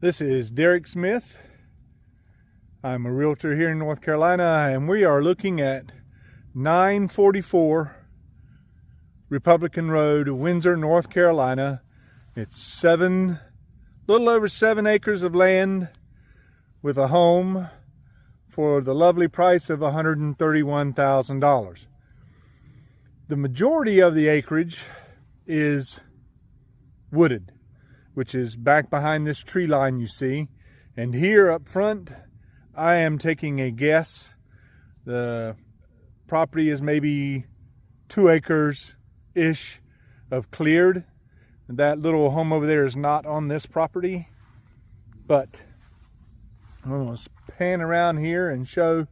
This is Derek Smith. I'm a realtor here in North Carolina, and we are looking at 944 Republican Road, Windsor, North Carolina. It's a little over 7 acres of land with a home for the lovely price of $131,000. The majority of the acreage is wooded, which is back behind this tree line you see. And here up front, I am taking a guess. The property is maybe 2 acres-ish of cleared. That little home over there is not on this property, but I'm going to pan around here and show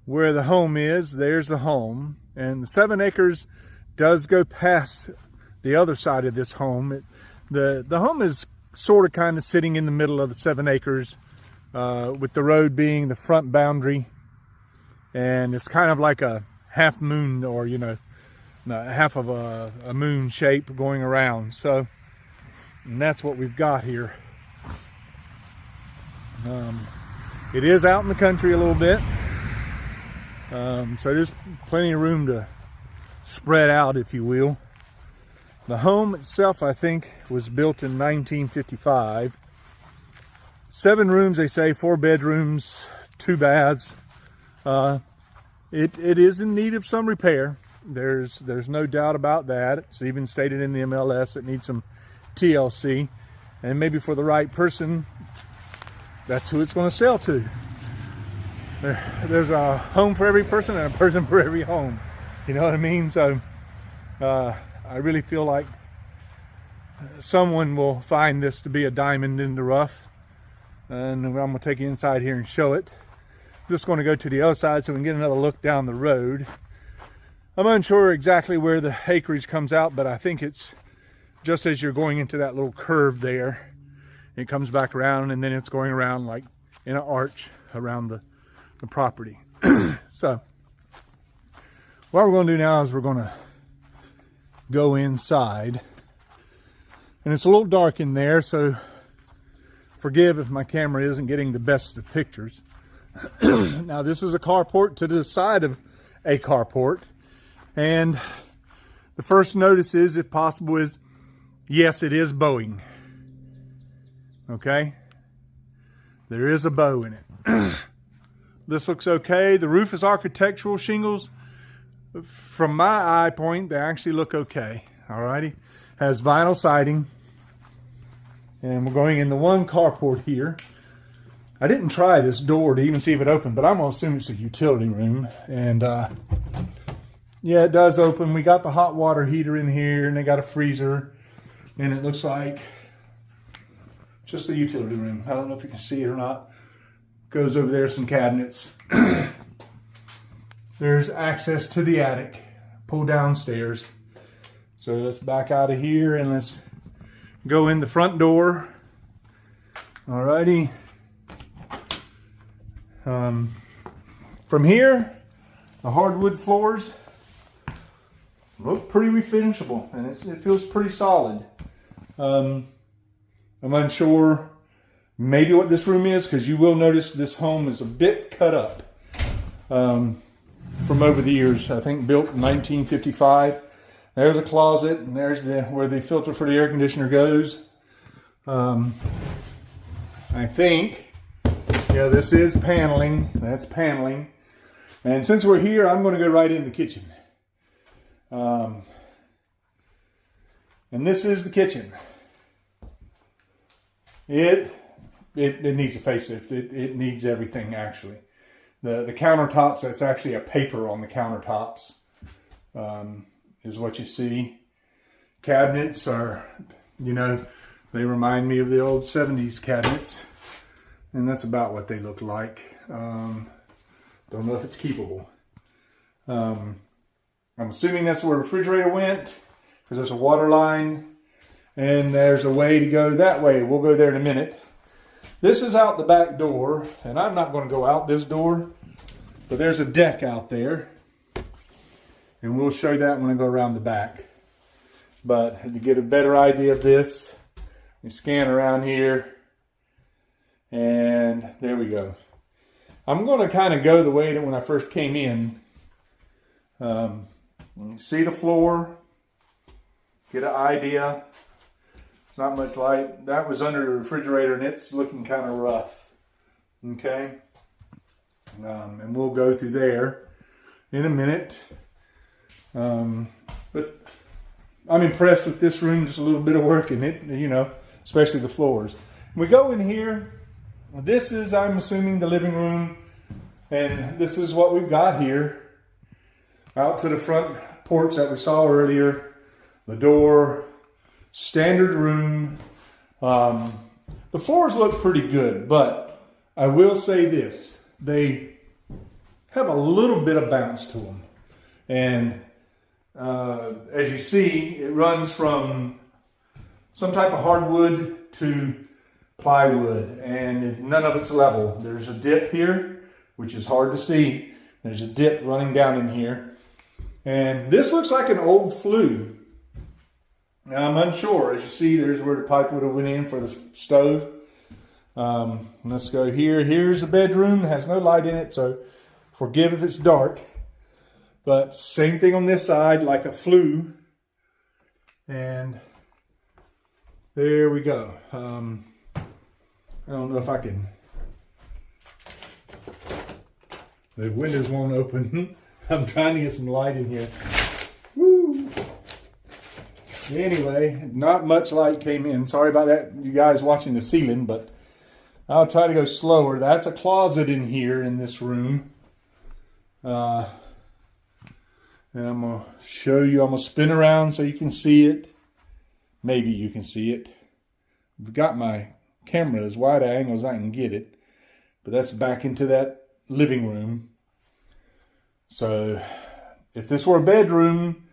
where the home is. There's the home, and the 7 acres does go past the other side of this home. The home is sort of kind of sitting in the middle of the 7 acres, with the road being the front boundary, and it's kind of like a half moon, or half of a moon shape going around. So, and that's what we've got here. It is out in the country a little bit, so there's plenty of room to spread out, if you will. The home itself, I think, was built in 1955. 7 rooms, they say, 4 bedrooms, 2 baths. It is in need of some repair. There's no doubt about that. It's even stated in the MLS it needs some TLC, and maybe for the right person, that's who it's going to sell to. There's a home for every person and a person for every home. You know what I mean? So I really feel like someone will find this to be a diamond in the rough, and I'm going to take you inside here and show it. I'm just going to go to the other side so we can get another look down the road. I'm unsure exactly where the acreage comes out, but I think it's just as you're going into that little curve there. It comes back around, and then it's going around like in an arch around the property. So what we're going to do now is we're going to go inside, and it's a little dark in there, so forgive if my camera isn't getting the best of pictures. Now, this is a carport to the side of a carport, and the first notice is, if possible, is yes, it is bowing. Okay, there is a bow in it. This looks okay. The roof is architectural shingles. From my eye point, they actually look okay. Alrighty, has vinyl siding, and we're going in the one carport here. I didn't try this door to even see if it opened, but I'm gonna assume it's a utility room. And yeah, it does open. We got the hot water heater in here, and they got a freezer, and it looks like just a utility room. I don't know if you can see it or not. Goes over there, some cabinets. There's access to the attic, pull downstairs. So let's back out of here and let's go in the front door. Alrighty. From here, the hardwood floors look pretty refinishable, and it feels pretty solid. I'm unsure maybe what this room is, because you will notice this home is a bit cut up. From over the years, I think built in 1955. There's a closet, and there's where the filter for the air conditioner goes. I think, yeah, this is paneling. That's paneling. And since we're here, I'm going to go right in the kitchen. And this is the kitchen. It needs a facelift. It needs everything, actually. The countertops, that's actually a paper on the countertops, is what you see. Cabinets are, they remind me of the old 70s cabinets, and that's about what they look like. Don't know if it's keepable. I'm assuming that's where the refrigerator went, because there's a water line, and there's a way to go that way. We'll go there in a minute. This is out the back door, and I'm not going to go out this door, but there's a deck out there, and we'll show that when I go around the back. But to get a better idea of this, we scan around here, And there we go. I'm going to kind of go the way that when I first came in. You see the floor, get an idea. It's not much light. That was under the refrigerator and it's looking kind of rough. Okay. And we'll go through there in a minute. But I'm impressed with this room, just a little bit of work in it, you know, especially the floors. We go in here. This is, I'm assuming, the living room. And this is what we've got here. Out to the front porch that we saw earlier. The door. Standard room. The floors look pretty good, but I will say this. They have a little bit of bounce to them. And as you see, it runs from some type of hardwood to plywood, and none of it's level. There's a dip here, which is hard to see. There's a dip running down in here. And this looks like an old flue. Now, I'm unsure. As you see, there's where the pipe would have went in for the stove. Let's go here. Here's the bedroom. It has no light in it, so forgive if it's dark. But same thing on this side, like a flue. And there we go. I don't know if I can. The windows won't open. I'm trying to get some light in here. Woo! Anyway, not much light came in. Sorry about that, you guys watching the ceiling, but I'll try to go slower. That's a closet in here in this room. And I'm going to show you. I'm going to spin around so you can see it. Maybe you can see it. I've got my camera as wide an angle as I can get it. But that's back into that living room. So if this were a bedroom,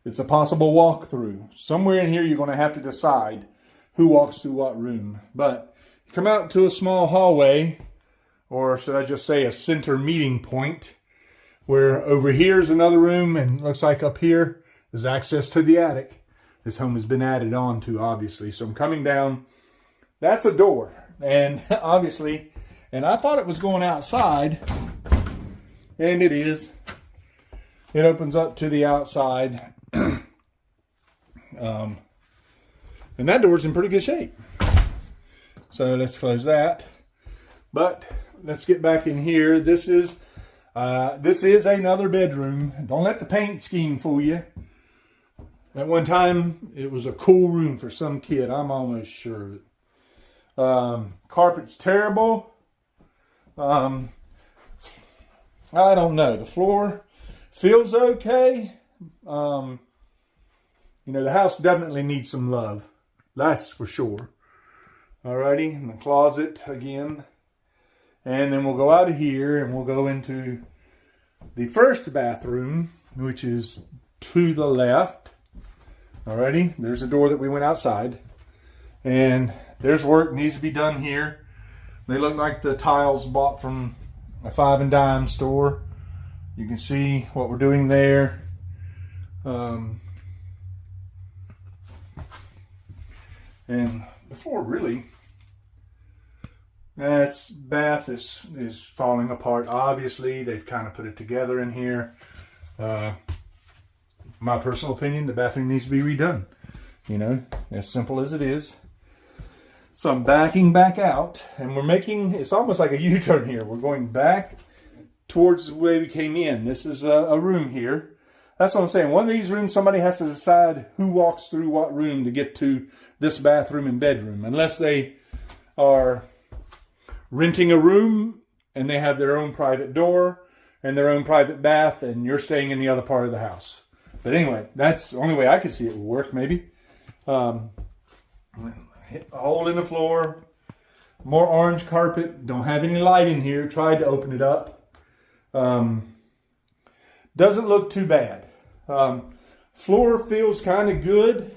it's a possible walkthrough. Somewhere in here you're going to have to decide who walks through what room. But you come out to a small hallway, or should I just say a center meeting point, where over here is another room, and looks like up here is access to the attic. This home has been added on to, obviously. So I'm coming down. That's a door. And obviously, and I thought it was going outside, and it is. It opens up to the outside. And that door's in pretty good shape. So let's close that. But let's get back in here. This is another bedroom. Don't let the paint scheme fool you. At one time, it was a cool room for some kid. I'm almost sure of it. Carpet's terrible. I don't know. The floor feels okay. You know, the house definitely needs some love. That's for sure. Alrighty, in the closet again. And then we'll go out of here and we'll go into the first bathroom, which is to the left. Alrighty, there's a door that we went outside. And there's work needs to be done here. They look like the tiles bought from a 5 and dime store. You can see what we're doing there. And the floor really, that's bath is falling apart. Obviously, they've kind of put it together in here. My personal opinion, the bathroom needs to be redone. You know, as simple as it is. So I'm backing back out, and we're making, it's almost like a U-turn here. We're going back towards the way we came in. This is a room here. That's what I'm saying. One of these rooms, somebody has to decide who walks through what room to get to this bathroom and bedroom. Unless they are renting a room and they have their own private door and their own private bath, and you're staying in the other part of the house. But anyway, that's the only way I could see it would work, maybe. Hit a hole in the floor. More orange carpet. Don't have any light in here. Tried to open it up. Doesn't look too bad. Floor feels kind of good.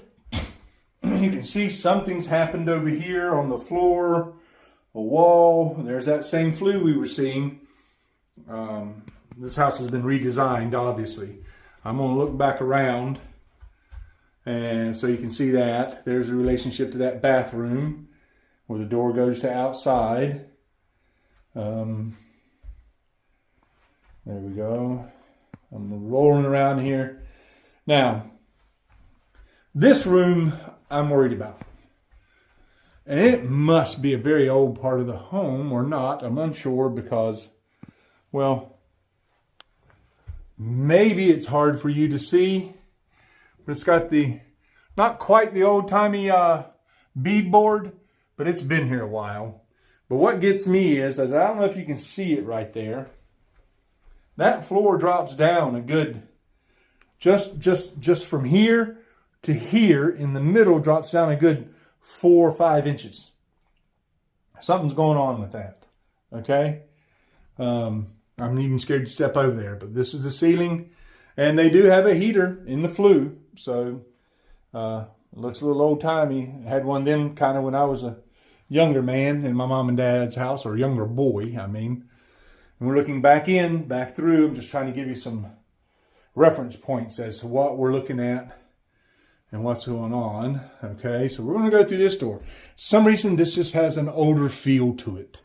You can see something's happened over here on the floor. A wall. There's that same flue we were seeing. This house has been redesigned, obviously. I'm going to look back around. And so you can see that. There's a relationship to that bathroom where the door goes to outside. There we go. I'm rolling around here. Now, this room I'm worried about. And it must be a very old part of the home or not. I'm unsure because, well, maybe it's hard for you to see. But it's got not quite the old-timey beadboard, but it's been here a while. But what gets me is I don't know if you can see it right there. That floor drops down a good, just from here to here in the middle drops down a good 4 or 5 inches. Something's going on with that. Okay. I'm even scared to step over there, but this is the ceiling, and they do have a heater in the flue. So, it looks a little old timey. I had one of them kind of when I was a younger man in my mom and dad's house, or younger boy, I mean. And we're looking back through. I'm just trying to give you some reference points as to what we're looking at and what's going on. Okay, so we're going to go through this door. For some reason, this just has an older feel to it.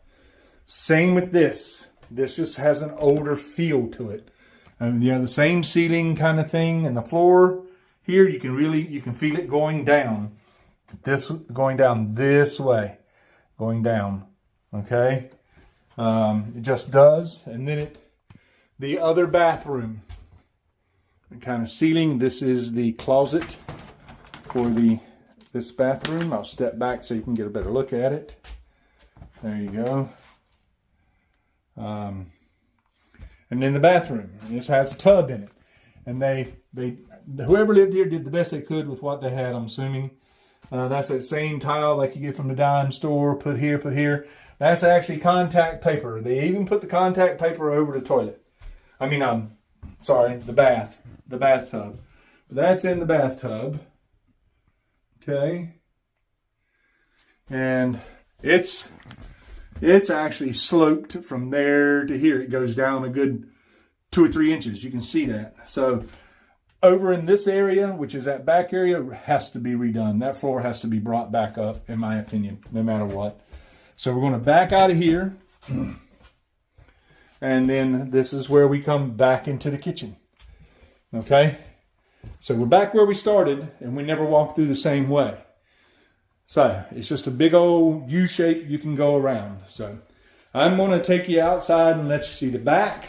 Same with this. This just has an older feel to it. And you have the same ceiling kind of thing, and the floor here, you can feel it going down. Going down this way. Going down. Okay? It just does. And then the other bathroom. The kind of ceiling. This is the closet for this bathroom. I'll step back so you can get a better look at it. There you go. And then the bathroom. This has a tub in it. And whoever lived here did the best they could with what they had, I'm assuming. That's that same tile like you get from the dime store. Put here, put here. That's actually contact paper. They even put the contact paper over the toilet. I mean, the bathtub. But that's in the bathtub. Okay. And it's actually sloped from there to here. It goes down a good 2 or 3 inches. You can see that. So over in this area, which is that back area, has to be redone. That floor has to be brought back up, in my opinion, no matter what. So we're going to back out of here. And then this is where we come back into the kitchen. Okay? So we're back where we started, and we never walked through the same way. So it's just a big old U shape you can go around. So I'm going to take you outside and let you see the back.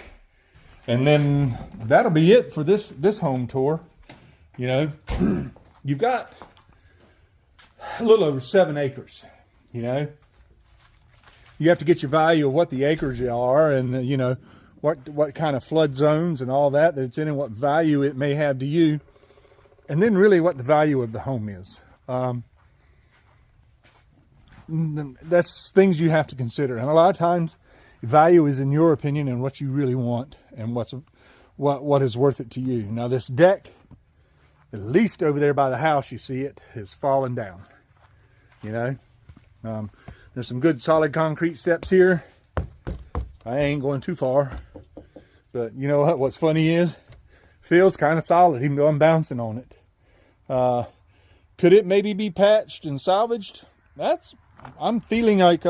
And then that'll be it for this home tour. You know, you've got a little over 7 acres, you know. You have to get your value of what the acres are, and you know what kind of flood zones and all that it's in, and what value it may have to you, and then really what the value of the home is. That's things you have to consider, and a lot of times value is in your opinion and what you really want and what is worth it to you. Now this deck, at least over there by the house, you see it has fallen down. You know, there's some good solid concrete steps here. I ain't going too far, but you know what? What's funny is, feels kind of solid even though I'm bouncing on it. Could it maybe be patched and salvaged? I'm feeling like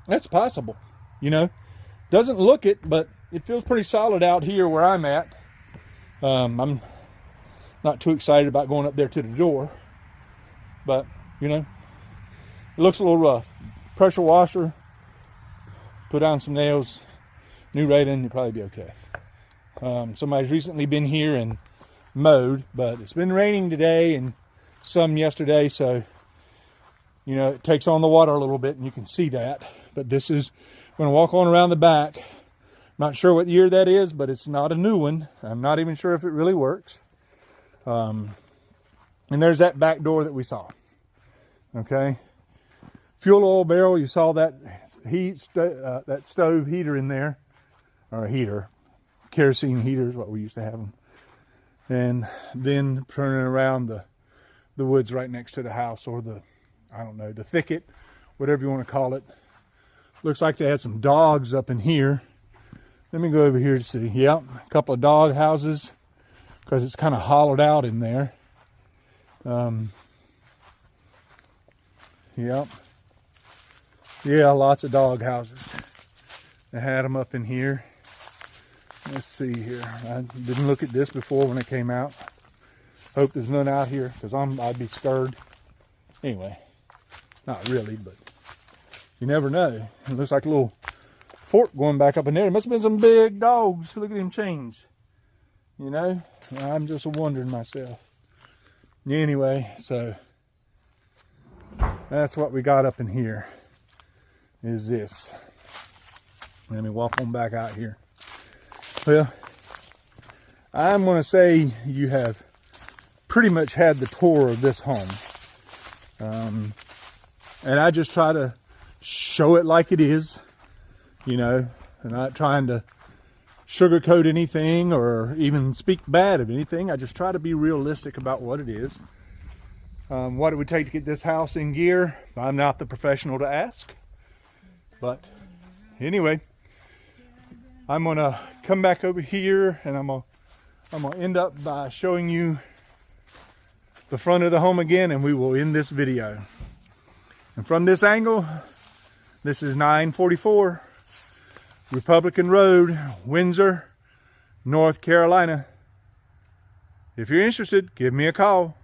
that's possible. You know, doesn't look it, but it feels pretty solid out here where I'm at. I'm not too excited about going up there to the door, but you know, it looks a little rough. Pressure washer, put on some nails, new rating, you'll probably be okay. Somebody's recently been here and mowed, but it's been raining today and some yesterday, so you know, it takes on the water a little bit, and you can see that. But this is, I'm going to walk on around the back. Not sure what year that is, but it's not a new one. I'm not even sure if it really works. And there's that back door that we saw. Okay. Fuel oil barrel, you saw that that stove heater in there. Or a heater. Kerosene heater is what we used to have them. And then turning around the woods right next to the house, or I don't know, the thicket, whatever you want to call it. Looks like they had some dogs up in here. Let me go over here to see. Yep, a couple of dog houses, because it's kind of hollowed out in there. Yep. Yeah, lots of dog houses. They had them up in here. Let's see here. I didn't look at this before when it came out. Hope there's none out here because I'd be scared. Anyway, not really, but you never know. It looks like a little fort going back up in there. There must have been some big dogs. Look at them chains. You know, I'm just wondering myself. Anyway, so that's what we got up in here. Is this. Let me walk on back out here. Well, I'm going to say you have pretty much had the tour of this home. And I just try to show it like it is, you know, and not trying to sugarcoat anything or even speak bad of anything. I just try to be realistic about what it is. What it would take to get this house in gear, I'm not the professional to ask. But anyway, I'm gonna come back over here and I'm gonna end up by showing you the front of the home again, and we will end this video. And from this angle, this is 944 Republican Road, Windsor, North Carolina. If you're interested, give me a call.